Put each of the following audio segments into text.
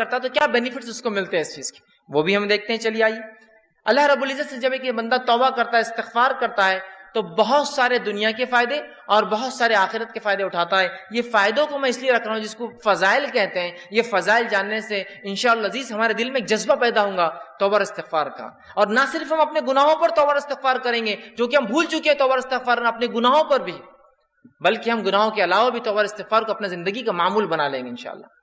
کرتا تو کیا بینیفٹس اس کو ملتے ہیں اس چیز کے، وہ بھی ہم دیکھتے ہیں. چلیے آئیے. اللہ رب العزت سے جب ایک بندہ توبہ کرتا ہے، استغفار کرتا ہے، تو بہت سارے دنیا کے فائدے اور بہت سارے آخرت کے فائدے اٹھاتا ہے. یہ فائدوں کو میں اس لیے رکھ رہا ہوں جس کو فضائل کہتے ہیں. یہ فضائل جاننے سے انشاءاللہ عزیز ہمارے دل میں ایک جذبہ پیدا ہوگا توبہ اور استغفار کا. اور نہ صرف ہم اپنے گناہوں پر توبہ اور استغفار کریں گے جو کہ ہم بھول چکے ہیں توبہ اور استغفار اپنے گناہوں پر بھی، بلکہ ہم گناہوں کے علاوہ بھی توبہ اور استغفار کو اپنے زندگی کا معمول بنا لیں گے انشاءاللہ.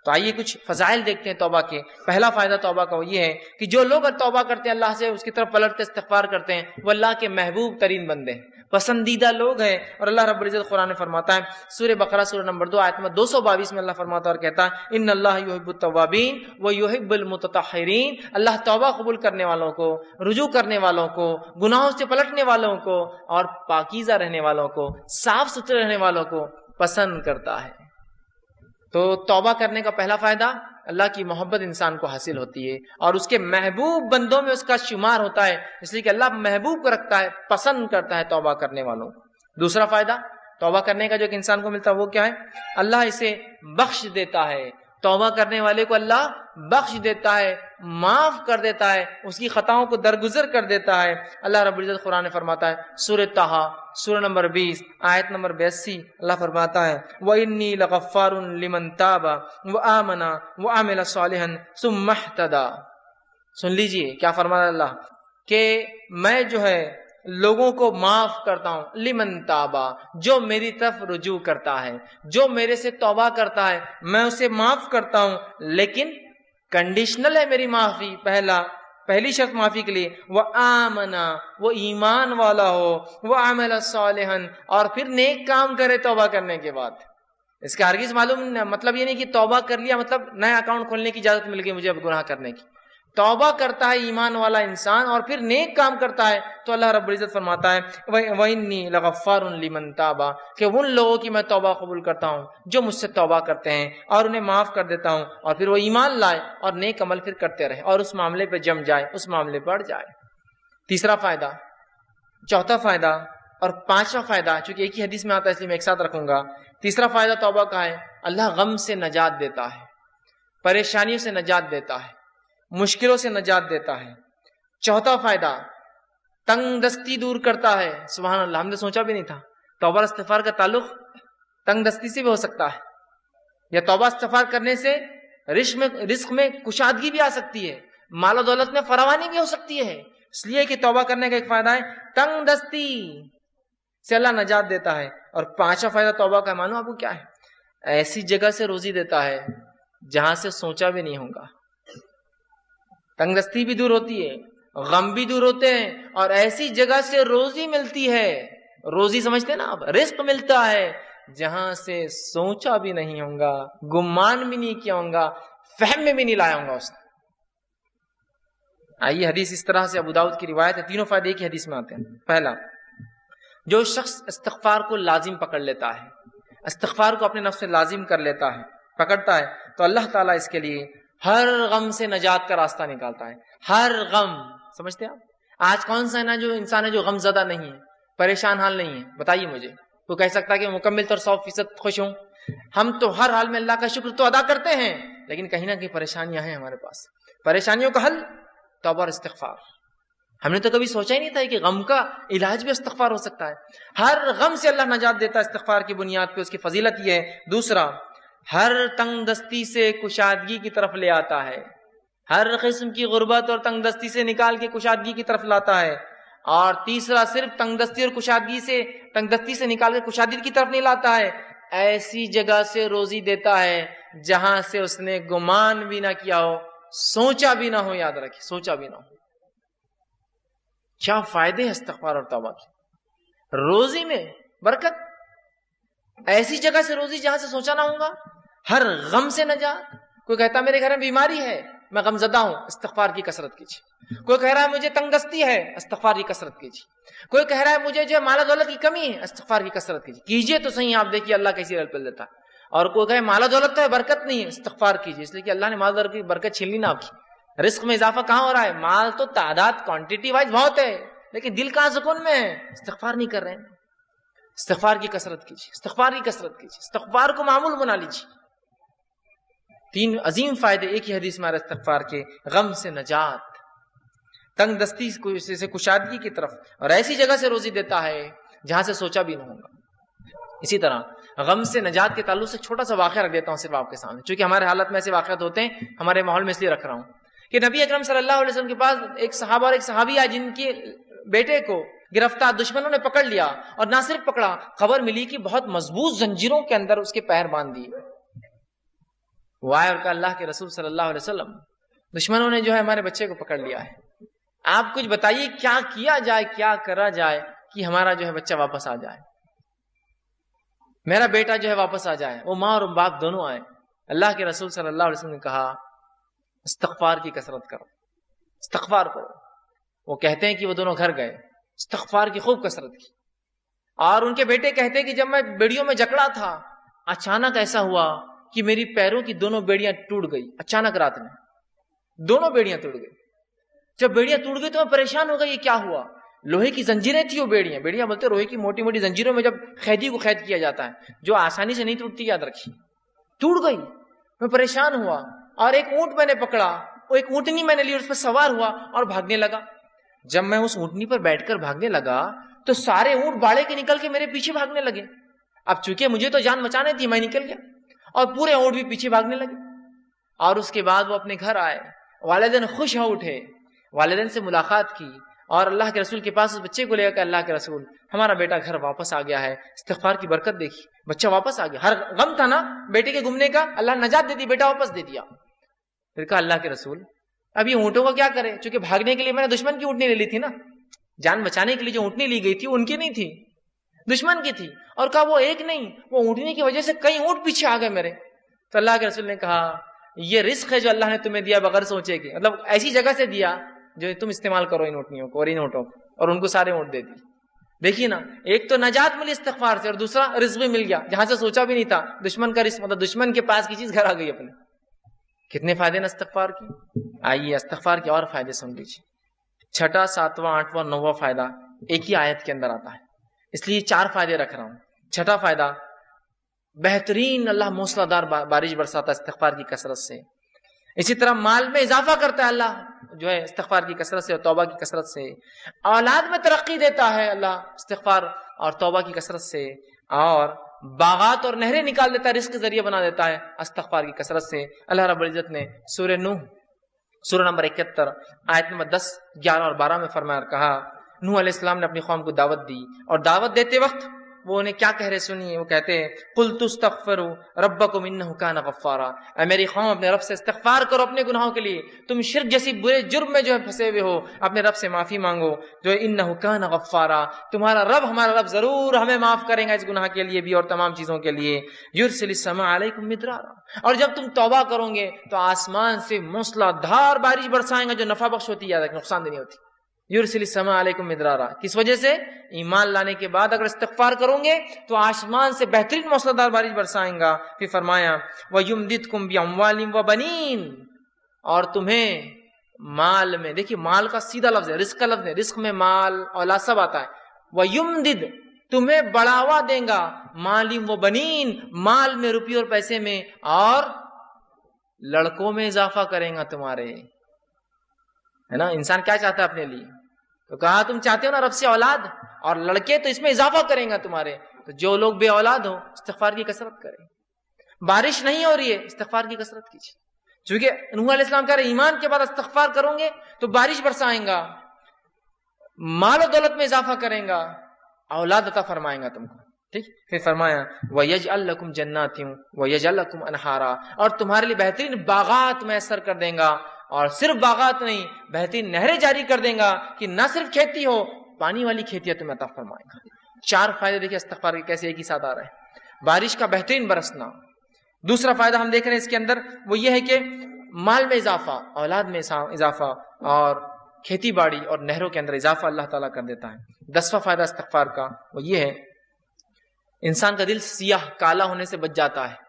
تو آئیے کچھ فضائل دیکھتے ہیں توبہ کے. پہلا فائدہ توبہ کا وہ یہ ہے کہ جو لوگ توبہ کرتے ہیں اللہ سے، اس کی طرف پلٹتے استغفار کرتے ہیں، وہ اللہ کے محبوب ترین بندے ہیں، پسندیدہ لوگ ہیں. اور اللہ رب العزت قرآن میں فرماتا ہے سورہ بقرہ سورہ نمبر 2 آیت نمبر 222 میں اللہ فرماتا ہے اور کہتا ہے ان اللہ یحب التوابین و یحب المتطہرین. اللہ توبہ قبول کرنے والوں کو، رجوع کرنے والوں کو، گناہوں سے پلٹنے والوں کو اور پاکیزہ رہنے والوں کو، صاف ستھرے رہنے والوں کو پسند کرتا ہے. تو توبہ کرنے کا پہلا فائدہ اللہ کی محبت انسان کو حاصل ہوتی ہے اور اس کے محبوب بندوں میں اس کا شمار ہوتا ہے، اس لیے کہ اللہ محبوب کو رکھتا ہے، پسند کرتا ہے توبہ کرنے والوں کو. دوسرا فائدہ توبہ کرنے کا جو ایک انسان کو ملتا ہے وہ کیا ہے؟ اللہ اسے بخش دیتا ہے. توبہ کرنے والے کو اللہ بخش دیتا ہے، معاف کر دیتا ہے، اس کی خطاؤں کو درگزر کر دیتا ہے. اللہ رب العزت قرآن میں فرماتا ہے سورہ طٰہٰ سورہ نمبر 20 آیت نمبر 82 اللہ فرماتا ہے وَإِنِّي لَغَفَّارٌ لِمَن تَابَ وَآمَنَ وَعَمِلَ صَالِحًا ثُمَّ اهْتَدَىٰ. سن لیجئے کیا فرماتا اللہ کہ میں جو ہے لوگوں کو معاف کرتا ہوں، لمن تابا، جو میری طرف رجوع کرتا ہے، جو میرے سے توبہ کرتا ہے میں اسے معاف کرتا ہوں. لیکن کنڈیشنل ہے میری معافی. پہلی شرط معافی کے لیے وہ آمنا، وہ ایمان والا ہو، وہ عمل صالحا، اور پھر نیک کام کرے توبہ کرنے کے بعد. اس کا ہرگز معلوم مطلب یہ نہیں کہ توبہ کر لیا مطلب نیا اکاؤنٹ کھولنے کی اجازت مل گئی مجھے اب گناہ کرنے کی. توبہ کرتا ہے ایمان والا انسان اور پھر نیک کام کرتا ہے تو اللہ رب العزت فرماتا ہے وَإِنِّي لَغَفَّارٌ لِمَن تَابَ، کہ ان لوگوں کی میں توبہ قبول کرتا ہوں جو مجھ سے توبہ کرتے ہیں اور انہیں معاف کر دیتا ہوں اور پھر وہ ایمان لائے اور نیک عمل پھر کرتے رہے اور اس معاملے پہ جم جائے، اس معاملے پر اڑ جائے. تیسرا فائدہ، چوتھا فائدہ اور پانچواں فائدہ چونکہ ایک ہی حدیث میں آتا ہے اس لیے میں ایک ساتھ رکھوں گا. تیسرا فائدہ توبہ کا ہے اللہ غم سے نجات دیتا ہے، پریشانیوں سے نجات دیتا ہے، مشکلوں سے نجات دیتا ہے. چوتھا فائدہ تنگ دستی دور کرتا ہے. سبحان اللہ، ہم نے سوچا بھی نہیں تھا توبہ استغفار کا تعلق تنگ دستی سے بھی ہو سکتا ہے، یا توبہ استغفار کرنے سے رزق میں کشادگی بھی آ سکتی ہے، مال و دولت میں فراوانی بھی ہو سکتی ہے. اس لیے کہ توبہ کرنے کا ایک فائدہ ہے تنگ دستی سے اللہ نجات دیتا ہے. اور پانچواں فائدہ توبہ کا معلوم آپ کو کیا ہے؟ ایسی جگہ سے روزی دیتا ہے جہاں سے سوچا بھی نہیں ہوگا. تنگ دستی بھی دور ہوتی ہے، غم بھی دور ہوتے ہیں اور ایسی جگہ سے روزی ملتی ہے. روزی سمجھتے ہیں نا آپ، رزق ملتا ہے جہاں سے سوچا بھی نہیں ہوگا، گمان بھی نہیں کیا ہوگا، فہم میں بھی نہیں لایا ہوگا اس نے. آئیے حدیث اس طرح سے ابو داؤد کی روایت ہے. تینوں فائدے ایک ہی حدیث میں آتے ہیں. پہلا، جو شخص استغفار کو لازم پکڑ لیتا ہے، استغفار کو اپنے نفس سے لازم کر لیتا ہے، پکڑتا ہے، تو اللہ تعالیٰ اس کے لیے ہر غم سے نجات کا راستہ نکالتا ہے. ہر غم، سمجھتے ہیں آپ؟ آج کون سا نا جو انسان ہے جو غم زدہ نہیں ہے، پریشان حال نہیں ہے؟ بتائیے مجھے. وہ کہہ سکتا ہے کہ مکمل طور 100% خوش ہوں؟ ہم تو ہر حال میں اللہ کا شکر تو ادا کرتے ہیں، لیکن کہیں نہ کہیں پریشانیاں ہیں ہمارے پاس. پریشانیوں کا حل توبہ اور استغفار. ہم نے تو کبھی سوچا ہی نہیں تھا کہ غم کا علاج بھی استغفار ہو سکتا ہے. ہر غم سے اللہ نجات دیتا ہے استغفار کی بنیاد پہ، اس کی فضیلت یہ ہے. دوسرا، ہر تنگ دستی سے کشادگی کی طرف لے آتا ہے، ہر قسم کی غربت اور تنگ دستی سے نکال کے کشادگی کی طرف لاتا ہے. اور تیسرا، صرف تنگ دستی اور تنگ دستی سے نکال کے کشادگی کی طرف نہیں لاتا ہے، ایسی جگہ سے روزی دیتا ہے جہاں سے اس نے گمان بھی نہ کیا ہو، سوچا بھی نہ ہو. یاد رکھیں، سوچا بھی نہ ہو. کیا فائدے ہیں استغفار اور توبہ کے؟ روزی میں برکت، ایسی جگہ سے روزی جہاں سے سوچا نہ ہوگا، ہر غم سے نجات. کوئی کہتا میرے گھر میں بیماری ہے، میں غم زدہ ہوں، استغفار کی کثرت کیجیے. کوئی کہہ رہا ہے مجھے تنگ دستی ہے، استغفار کی کثرت کیجیے. کوئی کہہ رہا ہے مجھے جو مال و دولت کی کمی ہے، استغفار کی کثرت کیجیے تو صحیح. آپ دیکھیے اللہ کیسی رل دیتا ہے. اور کوئی کہے مال و دولت تو ہے، برکت نہیں ہے، استغفار کیجیے، اس لیے کہ اللہ نے مال و دولت کی برکت چھین لی نا آپ کی. رزق میں اضافہ کہاں ہو رہا ہے؟ مال تو تعداد کوانٹٹی وائز بہت ہے، لیکن دل کہاں سکون میں ہے؟ استغفار نہیں کر رہے ہیں. استغفار کی کثرت کیجیے، استغفار کی کثرت کیجیے، استغفار کو معمول بنا لیجیے. 3 عظیم فائدے ایک ہی حدیث میں آ رہے استغفار کے. غم سے نجات، تنگ دستی سے کشادگی کی طرف، اور ایسی جگہ سے روزی دیتا ہے جہاں سے سوچا بھی نہ ہوگا. اسی طرح غم سے نجات کے تعلق سے چھوٹا سا واقعہ رکھ دیتا ہوں صرف آپ کے سامنے، چونکہ ہمارے حالت میں ایسے واقعات ہوتے ہیں، ہمارے ماحول میں اس لیے رکھ رہا ہوں کہ نبی اکرم صلی اللہ علیہ وسلم کے پاس ایک صحابہ اور ایک صحابی آئے جن کے بیٹے کو گرفتار دشمنوں نے پکڑ لیا، اور نہ صرف پکڑا، خبر ملی کہ بہت مضبوط زنجیروں کے اندر اس کے پیر باندھ دیے. وہ آئے اور کہا اللہ کے رسول صلی اللہ علیہ وسلم، دشمنوں نے جو ہے ہمارے بچے کو پکڑ لیا ہے، آپ کچھ بتائیے کیا کیا جائے، کیا کرا جائے کہ ہمارا جو ہے بچہ واپس آ جائے، میرا بیٹا جو ہے واپس آ جائے. وہ ماں اور باپ دونوں آئے. اللہ کے رسول صلی اللہ علیہ وسلم نے کہا استغفار کی کثرت کرو، استغفار کرو. وہ کہتے ہیں کہ وہ دونوں گھر گئے، استغفار کی خوب کثرت کی. اور ان کے بیٹے کہتے ہیں کہ جب میں بیڑیوں میں جکڑا تھا، اچانک ایسا ہوا کہ میری پیروں کی دونوں بیڑیاں ٹوٹ گئی. اچانک رات میں دونوں بیڑیاں ٹوٹ گئی. جب بیڑیاں ٹوٹ گئی تو میں پریشان ہو گئی، یہ کیا ہوا؟ لوہے کی زنجیریں تھی وہ بیڑیاں بولتے لوہے کی موٹی موٹی زنجیروں میں جب قیدی کو قید کیا جاتا ہے جو آسانی سے نہیں ٹوٹتی، یاد رکھیے. ٹوٹ گئی، میں پریشان ہوا، اور ایک اونٹ میں نے پکڑا، وہ ایک اونٹنی میں نے لی، اس پر سوار ہوا اور بھاگنے لگا. جب میں اس اونٹنی پر بیٹھ کر بھاگنے لگا تو سارے اونٹ باڑے کے نکل کے میرے پیچھے بھاگنے لگے. اب چونکہ مجھے تو جان بچانے تھی، میں نکل گیا اور پورے اونٹ بھی پیچھے بھاگنے لگے. اور اس کے بعد وہ اپنے گھر آئے، والدین خوش ہو اٹھے، والدین سے ملاقات کی، اور اللہ کے رسول کے پاس اس بچے کو لے کر اللہ کے رسول ہمارا بیٹا گھر واپس آ گیا ہے. استغفار کی برکت دیکھی، بچہ واپس آ گیا. ہر غم تھا نا بیٹے کے گمنے کا، اللہ نجات دے دی، بیٹا واپس دے دیا. پھر کہا اللہ کے رسول اب یہ اونٹوں کا کیا کرے؟ چونکہ بھاگنے کے لیے میں نے دشمن کی اونٹنی لے لی تھی نا، جان بچانے کے لیے جو اونٹنی لی گئی تھی ان کی نہیں تھی، دشمن کی تھی. اور کہا وہ ایک نہیں، وہ اونٹنی کی وجہ سے کئی اونٹ پیچھے آ گئے میرے. تو اللہ کے رسول نے کہا یہ رزق ہے جو اللہ نے تمہیں دیا بغیر سوچے کہ، مطلب ایسی جگہ سے دیا جو تم استعمال کرو ان اونٹنیوں کو اور ان اونٹوں کو، اور ان کو سارے اونٹ دے دی. دیکھیے نا، ایک تو نجات ملی استغفار سے، اور دوسرا رزق بھی مل گیا جہاں سے سوچا بھی نہیں تھا. دشمن کا رزق، مطلب دشمن کے پاس کی چیز گھر آ گئی اپنے. کتنے فائدے نا استغفار کی. آئیے استغفار کے اور فائدے سن لیجیے. 6، 7، 8، 9 فائدہ ایک ہی آیت کے اندر آتا ہے، اس لیے 4 فائدے رکھ رہا ہوں. 6 فائدہ، بہترین اللہ موسلا دار بارش برساتا ہے استغفار کی کثرت سے. اسی طرح مال میں اضافہ کرتا ہے اللہ جو ہے استغفار کی کثرت سے اور توبہ کی کثرت سے. اولاد میں ترقی دیتا ہے اللہ استغفار اور توبہ کی کثرت سے. اور باغات اور نہریں نکال دیتا ہے، رزق کے ذریعے بنا دیتا ہے استغفار کی کثرت سے. اللہ رب العزت نے سورہ نوح سورہ نمبر 71 آیت نمبر 10، 11 اور 12 میں فرمایا، کہا نوح علیہ السلام نے اپنی قوم کو دعوت دی، اور دعوت دیتے وقت وہ انہیں کیا کہہ رہے سنیے. وہ کہتے ہیں قُلْتُ اسْتَغْفِرُوا رَبَّكُمْ إِنَّهُ كَانَ غَفَّارًا، اے میری قوم اپنے رب سے استغفار کرو اپنے گناہوں کے لیے، تم شرک جیسی برے جرم میں جو ہے پھنسے ہوئے ہو، اپنے رب سے معافی مانگو جو إِنَّهُ كَانَ غَفَّارًا، تمہارا رب ہمارا رب ضرور ہمیں معاف کرے گا اس گناہ کے لیے بھی اور تمام چیزوں کے لیے. يُرْسِلِ السَّمَاءَ عَلَيْكُمْ مِدْرَارًا، اور جب تم توبہ کرو گے تو آسمان سے موسلا دھار بارش برسائیں گا جو نفع بخش ہوتی ہے، نقصان دہ نہیں ہوتی. یرسل السماء علیکم مدرارا، کس وجہ سے؟ ایمان لانے کے بعد اگر استغفار کرو گے تو آسمان سے بہترین موسلادھار بارش برسائیں گا. پھر فرمایا وَيُمْدِدْكُمْ بِأَمْوَالٍ وَبَنِينَ، اور تمہیں مال میں، دیکھیے مال کا سیدھا لفظ ہے، رزق کا لفظ ہے، رزق میں مال اولاد سب آتا ہے. وَيُمْدِدْ، تمہیں بڑھاوا دیں گا، مالٍ وَبَنِينَ، مال میں، روپیے اور پیسے میں، اور لڑکوں میں اضافہ کریں گا تمہارے. ہے نا، انسان کیا چاہتا ہے اپنے لیے؟ تو کہا تم چاہتے ہو نا رب سے اولاد اور لڑکے، تو اس میں اضافہ کریں گا تمہارے. تو جو لوگ بے اولاد ہو استغفار کی کثرت کریں. بارش نہیں ہو رہی ہے استغفار کی کثرت کیجیے، چونکہ نوح علیہ السلام کہہ رہے ایمان کے بعد استغفار کرو گے تو بارش برسائیں گا، مال و دولت میں اضافہ کریں گا، اولاد عطا فرمائیں گا تم کو. ٹھیک، پھر فرمایا وَيَجْعَلْ لَكُمْ جَنَّاتٍ وَيَجْعَلْ لَكُمْ أَنْهَارًا، اور تمہارے لیے بہترین باغات میسر کر دیں گا. اور صرف باغات نہیں، بہترین نہریں جاری کر دیں گا کہ نہ صرف کھیتی ہو، پانی والی کھیتیاں تمہیں عطا فرمائے گا. 4 فائدے دیکھیں استغفار کے کیسے ایک ہی ساتھ آ رہے ہیں. بارش کا بہترین برسنا. دوسرا فائدہ ہم دیکھ رہے ہیں اس کے اندر وہ یہ ہے کہ مال میں اضافہ، اولاد میں اضافہ، اور کھیتی باڑی اور نہروں کے اندر اضافہ اللہ تعالیٰ کر دیتا ہے. 10واں فائدہ استغفار کا وہ یہ ہے انسان کا دل سیاہ کالا ہونے سے بچ جاتا ہے.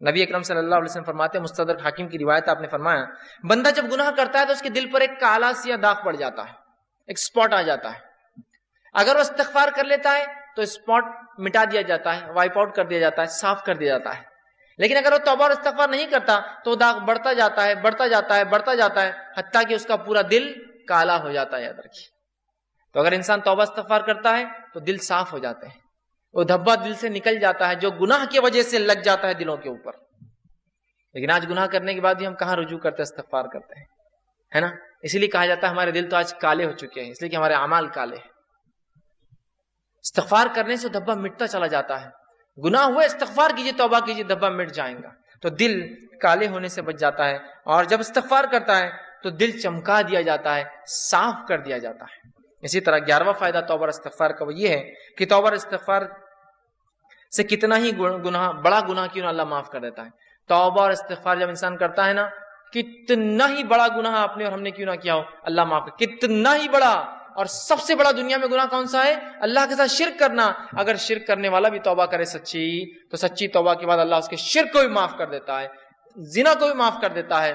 نبی اکرم صلی اللہ علیہ وسلم فرماتے ہیں، مستدرک حاکم کی روایت آپ نے فرمایا، بندہ جب گناہ کرتا ہے تو اس کے دل پر ایک کالا سیاہ داغ پڑ جاتا ہے، ایک سپاٹ آ جاتا ہے. اگر وہ استغفار کر لیتا ہے تو سپاٹ مٹا دیا جاتا ہے، وائپ آؤٹ کر دیا جاتا ہے، صاف کر دیا جاتا ہے. لیکن اگر وہ توبہ اور استغفار نہیں کرتا تو وہ داغ بڑھتا جاتا ہے، بڑھتا جاتا ہے، بڑھتا جاتا ہے، حتیٰ کہ اس کا پورا دل کالا ہو جاتا ہے. یاد رکھیے. تو اگر انسان توبہ استغفار کرتا ہے تو دل صاف ہو جاتے ہیں، وہ دھبا دل سے نکل جاتا ہے جو گناہ کی وجہ سے لگ جاتا ہے دلوں کے اوپر. لیکن آج گناہ کرنے کے بعد بھی ہم کہاں رجوع کرتے ہیں، استغفار کرتے ہیں، ہے نا. اسی لیے کہا جاتا ہے ہمارے دل تو آج کالے ہو چکے ہیں، اس لیے کہ ہمارے اعمال کالے ہیں. استغفار کرنے سے دھبا مٹتا چلا جاتا ہے. گناہ ہوئے استغفار کیجیے، توبہ کیجیے، دھبا مٹ جائیں گا. تو دل کالے ہونے سے بچ جاتا ہے، اور جب استغفار کرتا ہے تو دل چمکا دیا جاتا ہے، صاف کر دیا جاتا ہے. اسی طرح 11واں فائدہ توبہ اور استغفار کا وہ یہ ہے کہ توبہ اور استغفار سے کتنا ہی گناہ، بڑا گناہ کیوں نہ اللہ معاف کر دیتا ہے. توبہ اور استغفار جب انسان کرتا ہے نا، کتنا ہی بڑا گناہ آپ نے اور ہم نے کیوں نہ کیا ہو، اللہ معاف کر. کتنا ہی بڑا، اور سب سے بڑا دنیا میں گناہ کون سا ہے؟ اللہ کے ساتھ شرک کرنا. اگر شرک کرنے والا بھی توبہ کرے سچی، تو سچی توبہ کے بعد اللہ اس کے شرک کو بھی معاف کر دیتا ہے، زنا کو بھی معاف کر دیتا ہے،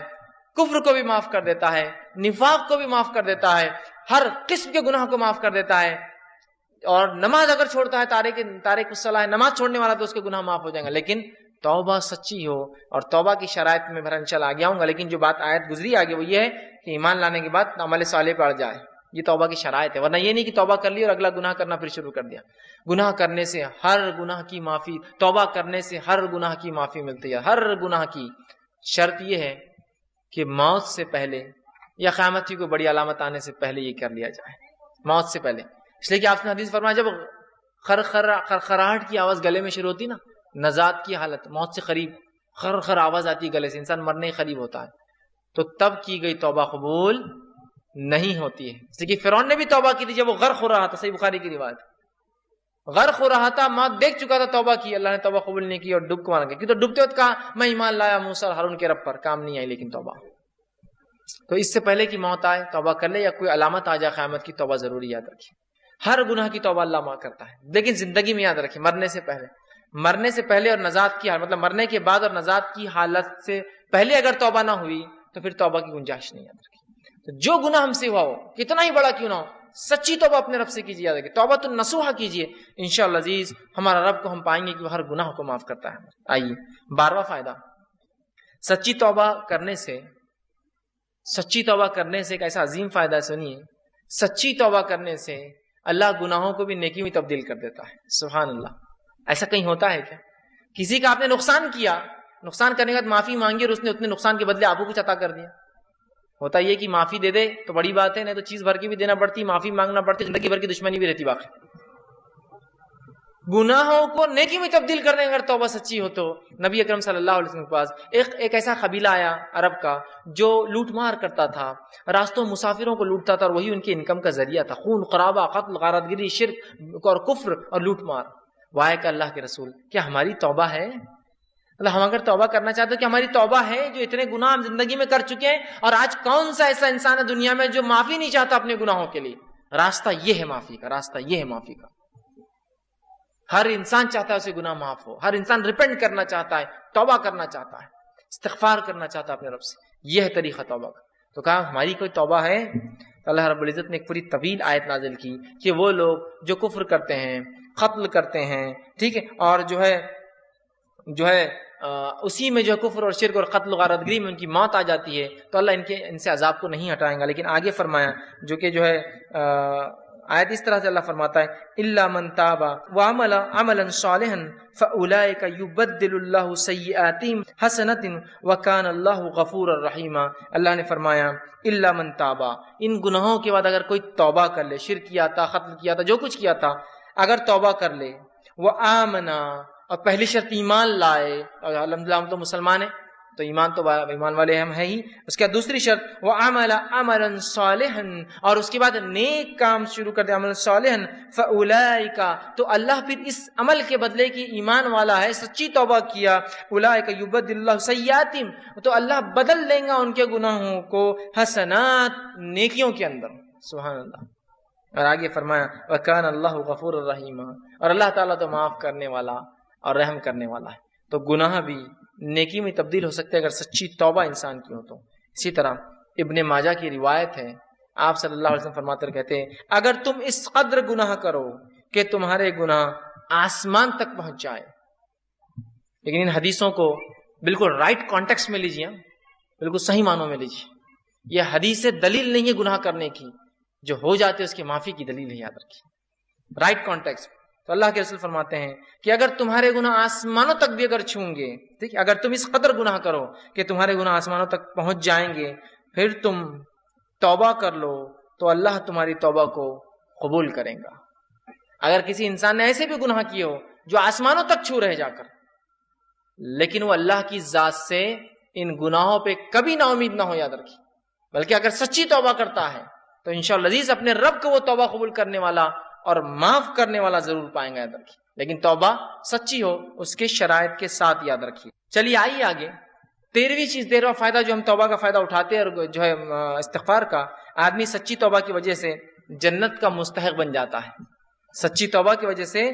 کفر کو بھی معاف کر دیتا ہے، نفاق کو بھی معاف کر دیتا ہے، ہر قسم کے گناہ کو معاف کر دیتا ہے. اور نماز اگر چھوڑتا ہے، تارک الصلاۃ ہے، نماز چھوڑنے والا، تو اس کے گناہ معاف ہو جائیں گے. لیکن توبہ سچی ہو. اور توبہ کی شرائط میں انشاءاللہ آگے آؤں گا، لیکن جو بات آیت گزری آگے وہ یہ ہے کہ ایمان لانے کے بعد عمل صالح پڑ جائے. یہ توبہ کی شرائط ہے. ورنہ یہ نہیں کہ توبہ کر لی اور اگلا گناہ کرنا پھر شروع کر دیا. گناہ کرنے سے ہر گناہ کی معافی، توبہ کرنے سے ہر گناہ کی معافی ملتی ہے. ہر گناہ کی. شرط یہ ہے کہ موت سے پہلے یا قیامت کی کوئی بڑی علامت آنے سے پہلے یہ کر لیا جائے، موت سے پہلے. اس لیے کہ آپ نے حدیث فرمایا جب خرخراہٹ کی آواز گلے میں شروع ہوتی نا، نزات کی حالت، موت سے قریب خر آواز آتی ہے گلے سے، انسان مرنے کے قریب ہوتا ہے، تو تب کی گئی توبہ قبول نہیں ہوتی ہے. اس لیے کہ فرعون نے بھی توبہ کی تھی جب وہ غرق ہو رہا تھا. صحیح بخاری کی روایت، غرق ہو رہا تھا، موت دیکھ چکا تھا، توبہ کی، اللہ نے توبہ قبول نہیں کی اور ڈوب کو مارا گیا. کیوں؟ تو ڈوبتے وقت کہا میں ایمان لایا موسیٰ اور ہارون کے رب پر، کام نہیں آئی لیکن توبہ. تو اس سے پہلے کہ موت آئے توبہ کر لے، یا کوئی علامت آ جائے قیامت کی، توبہ ضروری یاد رکھیے. ہر گناہ کی توبہ اللہ معاف کرتا ہے، لیکن زندگی میں یاد رکھیں، مرنے سے پہلے اور نجات کی حالت، مطلب مرنے کے بعد اور نجات کی حالت سے پہلے اگر توبہ نہ ہوئی تو پھر توبہ کی گنجائش نہیں. یاد رکھیں، تو جو گناہ ہم سے ہوا ہو، کتنا ہی بڑا کیوں نہ ہو، سچی توبہ اپنے رب سے کیجیے. یاد رکھیں، توبہ تو نصوحہ کیجیے، انشاءاللہ عزیز ہمارا رب کو ہم پائیں گے کہ وہ ہر گناہ کو معاف کرتا ہے. آئیے 12واں فائدہ، سچی توبہ کرنے سے ایک ایسا عظیم فائدہ ہے. سنیے، سچی توبہ کرنے سے اللہ گناہوں کو بھی نیکی میں تبدیل کر دیتا ہے. سبحان اللہ. ایسا کہیں ہوتا ہے کیا؟ کسی کا آپ نے نقصان کیا، نقصان کرنے کے بعد معافی مانگی اور اس نے اتنے نقصان کے بدلے آپ کو کچھ عطا کر دیا. ہوتا یہ کہ معافی دے دے تو بڑی بات ہے، نہیں تو چیز بھر کے بھی دینا پڑتی، معافی مانگنا پڑتی، زندگی بھر کی دشمنی بھی رہتی. باقی گناہوں کو نیکی میں تبدیل کرنے اگر توبہ سچی ہو تو نبی اکرم صلی اللہ علیہ وسلم کے پاس ایک ایسا قبیلہ آیا عرب کا جو لوٹ مار کرتا تھا، راستوں مسافروں کو لوٹتا تھا، اور وہی ان کے انکم کا ذریعہ تھا. خون خرابہ، قتل، غارت گری، شرک اور کفر اور لوٹ مار. وائے کہ اللہ کے رسول، کیا ہماری توبہ ہے؟ مطلب ہم اگر توبہ کرنا چاہتے ہیں کہ ہماری توبہ ہے؟ جو اتنے گناہ ہم زندگی میں کر چکے ہیں، اور آج کون سا ایسا انسان ہے دنیا میں جو معافی نہیں چاہتا اپنے گناہوں کے لیے؟ راستہ یہ ہے معافی کا، راستہ یہ ہے معافی کا. ہر انسان چاہتا ہے اسے گناہ معاف ہو، ہر انسان ریپینٹ کرنا چاہتا ہے، توبہ کرنا چاہتا ہے، استغفار کرنا چاہتا ہے اپنے رب سے. یہ ہے طریقہ توبہ کا. تو کہا ہماری کوئی توبہ ہے؟ تو اللہ رب العزت نے ایک پوری طویل آیت نازل کی کہ وہ لوگ جو کفر کرتے ہیں، قتل کرتے ہیں، ٹھیک ہے، اور جو ہے اسی میں جو کفر اور شرک اور قتل و غارت گری میں ان کی موت آ جاتی ہے، تو اللہ ان سے عذاب کو نہیں ہٹائیں گا. لیکن آگے فرمایا جو کہ جو ہے آیت اس طرح سے اللہ فرماتا ہے الا من تاب وعمل عملا صالحا فاولئک یبدل اللہ سیئاتہم حسنات وکان اللہ غفورا رحیما. اللہ نے فرمایا الا من تاب، ان گناہوں کے بعد اگر کوئی توبہ کر لے، شرک کیا تھا، قتل کیا تھا، جو کچھ کیا تھا، اگر توبہ کر لے، وآمنا، اور پہلی شرط ایمان لائے، الحمدللہ ہم تو مسلمان ہیں تو ایمان والے ہم ہیں ہی. اس کے بعد دوسری شرط وعمل عملا صالحا، اور اس کے بعد نیک کام شروع کر دے، عمل صالحا، فاولئک، تو اللہ پھر اس عمل کے بدلے کی ایمان والا ہے، سچی توبہ کیا، اولئک یبدل اللہ سیئاتہم، تو اللہ بدل دیں گا ان کے گناہوں کو حسنات، نیکیوں کے اندر. سبحان اللہ. اور آگے فرمایا وکان اللہ غفور الرحیم، اور اللہ تعالیٰ تو معاف کرنے والا اور رحم کرنے والا ہے. تو گناہ بھی نیکی میں تبدیل ہو سکتے ہیں اگر سچی توبہ انسان کی ہو تو. اسی طرح ابن ماجہ کی روایت ہے، آپ صلی اللہ علیہ وسلم فرماتے ہیں، کہتے ہیں اگر تم اس قدر گناہ کرو کہ تمہارے گناہ آسمان تک پہنچ جائے، لیکن ان حدیثوں کو بالکل رائٹ کانٹیکسٹ میں لیجیے، بالکل صحیح معنوں میں لیجیے. یہ حدیث دلیل نہیں ہے گناہ کرنے کی، جو ہو جاتے اس کی معافی کی دلیل ہے، یاد رکھیے رائٹ کانٹیکسٹ. تو اللہ کے رسول فرماتے ہیں کہ اگر تمہارے گناہ آسمانوں تک بھی اگر چھوں گے، ٹھیک ہے، اگر تم اس قدر گناہ کرو کہ تمہارے گناہ آسمانوں تک پہنچ جائیں گے، پھر تم توبہ کر لو تو اللہ تمہاری توبہ کو قبول کرے گا. اگر کسی انسان نے ایسے بھی گناہ کیے ہو جو آسمانوں تک چھو رہے جا کر، لیکن وہ اللہ کی ذات سے ان گناہوں پہ کبھی نا امید نہ ہو، یاد رکھیے، بلکہ اگر سچی توبہ کرتا ہے تو انشاءاللہ عزیز اپنے رب کو وہ توبہ قبول کرنے والا اور معاف کرنے والا ضرور پائیں گا، یاد رکھیے. لیکن توبہ سچی ہو، اس کے شرائط کے ساتھ، یاد رکھیے. چلیے آئیے آگے. 13ویں چیز، 13واں فائدہ جو ہم توبہ کا فائدہ اٹھاتے ہیں اور جو ہے استغفار کا، آدمی سچی توبہ کی وجہ سے جنت کا مستحق بن جاتا ہے. سچی توبہ کی وجہ سے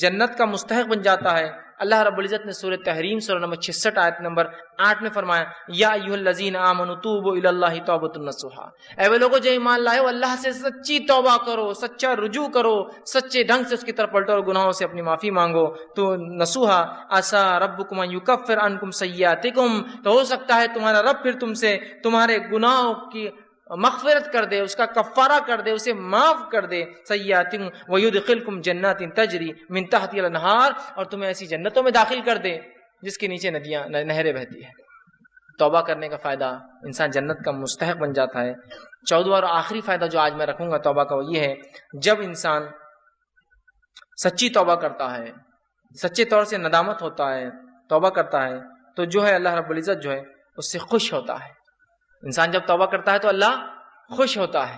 جنت کا مستحق بن جاتا ہے. اللہ رب العزت نے سورہ تحریم سورہ نمبر 66 آیت نمبر 8 میں فرمایا، یا ایھا الذین آمنوا توبوا الی اللہ توبۃ نصوحا، اے وہ لوگوں جو ایمان لائے ہو، اللہ سے سچی توبہ کرو، سچا رجوع کرو، سچے ڈھنگ سے اس کی طرف پلٹو اور گناہوں سے اپنی معافی مانگو. تو نصوحا عسیٰ ربکم ان یکفر عنکم سیئاتکم، تو ہو سکتا ہے تمہارا رب پھر تم سے تمہارے گناہوں کی مغفرت کر دے، اس کا کفارہ کر دے، اسے معاف کر دے. سیئاتکم ویدخلکم جنات تجری من تحتها الانہار، اور تمہیں ایسی جنتوں میں داخل کر دے جس کے نیچے ندیاں نہریں بہتی ہیں. توبہ کرنے کا فائدہ، انسان جنت کا مستحق بن جاتا ہے. 14واں اور آخری فائدہ جو آج میں رکھوں گا توبہ کا، وہ یہ ہے، جب انسان سچی توبہ کرتا ہے، سچے طور سے ندامت ہوتا ہے، توبہ کرتا ہے، تو جو ہے اللہ رب العزت جو ہے اس سے خوش ہوتا ہے. انسان جب توبہ کرتا ہے تو اللہ خوش ہوتا ہے،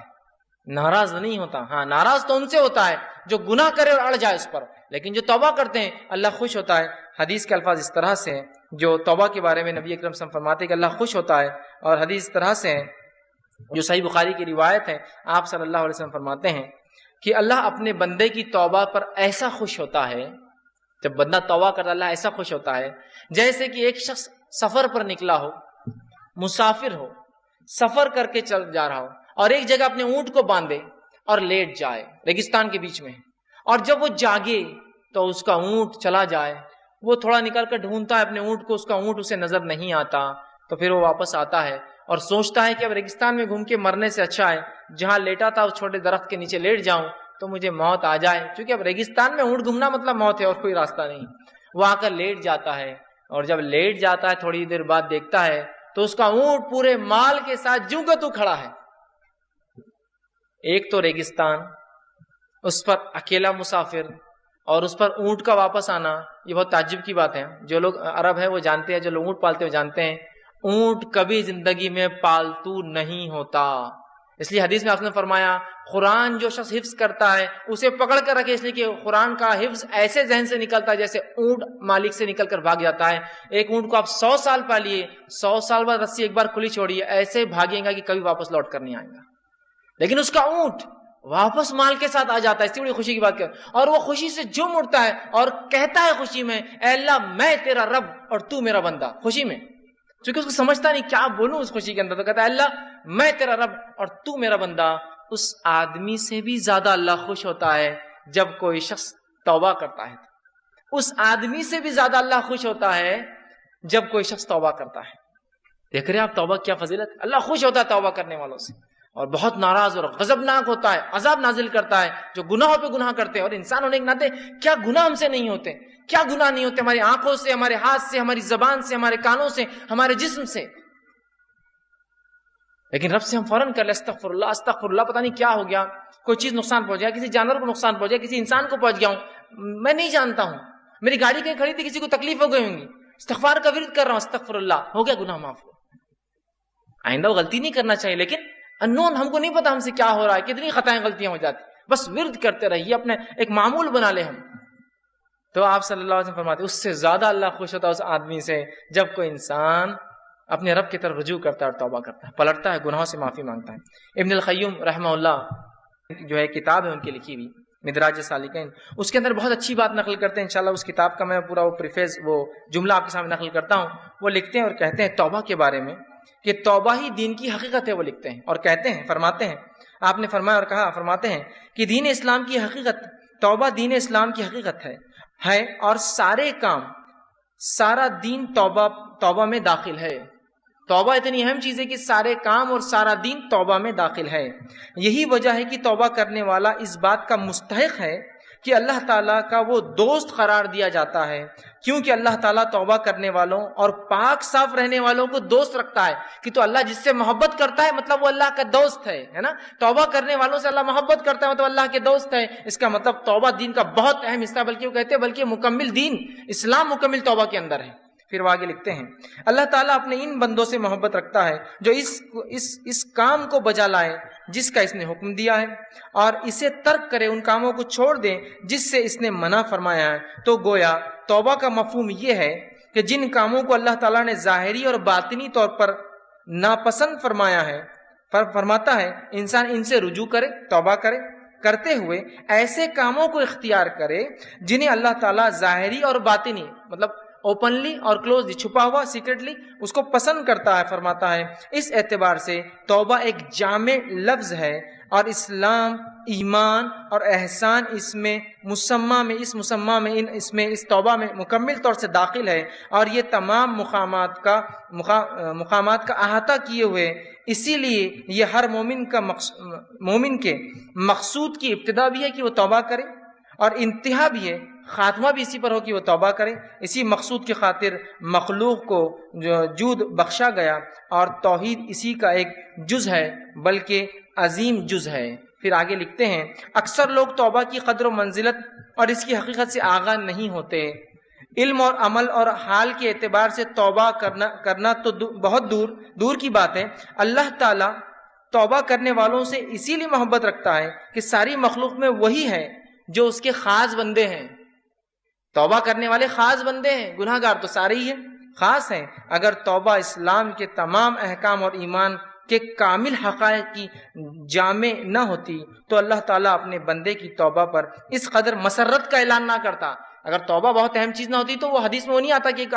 ناراض نہیں ہوتا. ہاں، ناراض تو ان سے ہوتا ہے جو گناہ کرے اور اڑ جائے اس پر، لیکن جو توبہ کرتے ہیں اللہ خوش ہوتا ہے. حدیث کے الفاظ اس طرح سے ہیں، جو توبہ کے بارے میں نبی اکرم صلی اللہ علیہ وسلم فرماتے ہیں کہ اللہ خوش ہوتا ہے، اور حدیث اس طرح سے ہیں جو صحیح بخاری کی روایت ہے. آپ صلی اللہ علیہ وسلم فرماتے ہیں کہ اللہ اپنے بندے کی توبہ پر ایسا خوش ہوتا ہے، جب بندہ توبہ کرتا ہے اللہ ایسا خوش ہوتا ہے جیسے کہ ایک شخص سفر پر نکلا ہو، مسافر ہو، سفر کر کے چل جا رہا ہو، اور ایک جگہ اپنے اونٹ کو باندھے اور لیٹ جائے، ریگستان کے بیچ میں، اور جب وہ جاگے تو اس کا اونٹ چلا جائے. وہ تھوڑا نکل کر ڈھونڈتا ہے اپنے اونٹ کو، اس کا اونٹ اسے نظر نہیں آتا، تو پھر وہ واپس آتا ہے اور سوچتا ہے کہ اب ریگستان میں گھوم کے مرنے سے اچھا ہے جہاں لیٹا تھا اس چھوٹے درخت کے نیچے لیٹ جاؤں تو مجھے موت آ جائے، کیونکہ اب ریگستان میں اونٹ گھومنا مطلب موت ہے اور کوئی راستہ نہیں. وہ آ کر لیٹ جاتا ہے، اور جب لیٹ جاتا ہے تھوڑی دیر بعد دیکھتا ہے تو اس کا اونٹ پورے مال کے ساتھ جوں کا تو کھڑا ہے. ایک تو ریگستان، اس پر اکیلا مسافر، اور اس پر اونٹ کا واپس آنا، یہ بہت تعجب کی بات ہے. جو لوگ عرب ہیں وہ جانتے ہیں، جو لوگ اونٹ پالتے ہیں وہ جانتے ہیں اونٹ کبھی زندگی میں پالتو نہیں ہوتا. اس لیے حدیث میں آپ نے فرمایا قرآن جو شخص حفظ کرتا ہے اسے پکڑ کر رکھے، اس لیے کہ قرآن کا حفظ ایسے ذہن سے نکلتا ہے جیسے اونٹ مالک سے نکل کر بھاگ جاتا ہے. ایک اونٹ کو آپ 100 سال پالیے، 100 سال بعد رسی ایک بار کھلی چھوڑیے، ایسے بھاگے گا کہ کبھی واپس لوٹ کر نہیں آئے گا. لیکن اس کا اونٹ واپس مال کے ساتھ آ جاتا ہے. اس سے بڑی خوشی کی بات کیا، اور وہ خوشی سے جھوم اٹھتا ہے اور کہتا ہے خوشی میں، اے اللہ میں تیرا رب اور تو میرا بندہ. خوشی میں، چونکہ اس کو سمجھتا نہیں کیا بولوں اس خوشی کے اندر، تو کہتا ہے اللہ میں تیرا رب اور تو میرا بندہ. اس آدمی سے بھی زیادہ اللہ خوش ہوتا ہے جب کوئی شخص توبہ کرتا ہے. اس آدمی سے بھی زیادہ اللہ خوش ہوتا ہے جب کوئی شخص توبہ کرتا ہے. دیکھ رہے آپ توبہ کیا فضیلت، اللہ خوش ہوتا ہے توبہ کرنے والوں سے، اور بہت ناراض اور غضبناک ہوتا ہے، عذاب نازل کرتا ہے جو گناہوں پہ گناہ کرتے ہیں. اور انسان ہونے کے ناطے کیا گناہ ہم سے نہیں ہوتے، کیا گناہ نہیں ہوتے ہماری آنکھوں سے، ہمارے ہاتھ سے، ہماری زبان سے، ہمارے کانوں سے، ہمارے جسم سے. لیکن رب سے ہم فوراً کر لیں استغفر اللہ استغفر اللہ، پتہ نہیں کیا ہو گیا، کوئی چیز نقصان پہنچ گیا، کسی جانور کو نقصان پہنچ گیا، کسی انسان کو پہنچ گیا ہوں، میں نہیں جانتا ہوں، میری گاڑی کہیں کھڑی تھی کسی کو تکلیف ہو گئی ہوں گی، استغفار کا ورد کر رہا ہوں استغفر اللہ، ہو گیا گناہ معاف. آئندہ وہ غلطی نہیں کرنا چاہیے، لیکن انون ہم کو نہیں پتا ہم سے کیا ہو رہا ہے، کتنی خطائیں غلطیاں ہو جاتی، بس ورد کرتے رہیے، اپنے ایک معمول بنا لے ہم. تو آپ صلی اللہ علیہ وسلم فرماتے اس سے زیادہ اللہ خوش ہوتا ہے اس آدمی سے جب کوئی انسان اپنے رب کی طرف رجوع کرتا ہے اور توبہ کرتا ہے، پلٹتا ہے، گناہوں سے معافی مانگتا ہے. ابن القیم رحمہ اللہ جو ہے کتاب ہے ان کی لکھی ہوئی مدراج سالکین، اس کے اندر بہت اچھی بات نقل کرتے ہیں. انشاءاللہ اس کتاب کا میں پورا وہ پریفیس وہ جملہ آپ کے سامنے نقل کرتا ہوں. وہ لکھتے ہیں اور کہتے ہیں توبہ کے بارے میں کہ توبہ ہی دین کی حقیقت ہے. وہ لکھتے ہیں اور کہتے ہیں، فرماتے ہیں، آپ نے فرمایا اور کہا، فرماتے ہیں کہ دین اسلام کی حقیقت، توبہ دین اسلام کی حقیقت ہے اور سارے کام سارا دین توبہ میں داخل ہے. توبہ اتنی اہم چیز ہے کہ سارے کام اور سارا دین توبہ میں داخل ہے. یہی وجہ ہے کہ توبہ کرنے والا اس بات کا مستحق ہے کہ اللہ تعالیٰ کا وہ دوست قرار دیا جاتا ہے، کیونکہ اللہ تعالیٰ توبہ کرنے والوں اور پاک صاف رہنے والوں کو دوست رکھتا ہے. کہ تو اللہ جس سے محبت کرتا ہے مطلب وہ اللہ کا دوست ہے نا. توبہ کرنے والوں سے اللہ محبت کرتا ہے مطلب اللہ کے دوست ہے. اس کا مطلب توبہ دین کا بہت اہم حصہ، بلکہ وہ کہتے ہیں بلکہ مکمل دین اسلام مکمل توبہ کے اندر ہے. پھر وہ آگے لکھتے ہیں اللہ تعالیٰ اپنے ان بندوں سے محبت رکھتا ہے جو اس کام کو بجا لائے جس کا اس نے حکم دیا ہے، اور اسے ترک کرے، ان کاموں کو چھوڑ دیں جس سے اس نے منع فرمایا ہے. تو گویا توبہ کا مفہوم یہ ہے کہ جن کاموں کو اللہ تعالیٰ نے ظاہری اور باطنی طور پر ناپسند فرماتا ہے، انسان ان سے رجوع کرے، توبہ کرے، کرتے ہوئے ایسے کاموں کو اختیار کرے جنہیں اللہ تعالیٰ ظاہری اور باطنی مطلب اوپنلی اور کلوزلی، چھپا ہوا سیکرٹلی اس کو پسند کرتا ہے، فرماتا ہے. اس اعتبار سے توبہ ایک جامع لفظ ہے اور اسلام، ایمان اور احسان اس توبہ میں مکمل طور سے داخل ہے، اور یہ تمام مقامات کا احاطہ کیے ہوئے. اسی لیے یہ ہر مومن کے مقصود کی ابتدا بھی ہے کہ وہ توبہ کرے، اور انتہا بھی ہے، خاتمہ بھی اسی پر ہو کہ وہ توبہ کرے. اسی مقصود کی خاطر مخلوق کو جود بخشا گیا، اور توحید اسی کا ایک جز ہے، بلکہ عظیم جز ہے. پھر آگے لکھتے ہیں اکثر لوگ توبہ کی قدر و منزلت اور اس کی حقیقت سے آگاہ نہیں ہوتے. علم اور عمل اور حال کے اعتبار سے توبہ کرنا تو بہت دور کی بات ہے. اللہ تعالیٰ توبہ کرنے والوں سے اسی لیے محبت رکھتا ہے کہ ساری مخلوق میں وہی ہے جو اس کے خاص بندے ہیں. توبہ کرنے والے خاص بندے ہیں، گناہ گار تو سارے ہی ہیں، خاص ہیں. اگر توبہ اسلام کے تمام احکام اور ایمان کے کامل حقائق کی جامع نہ ہوتی تو اللہ تعالیٰ اپنے بندے کی توبہ پر اس قدر مسرت کا اعلان نہ کرتا. اگر توبہ بہت اہم چیز نہ ہوتی تو وہ حدیث میں وہ نہیں آتا کہ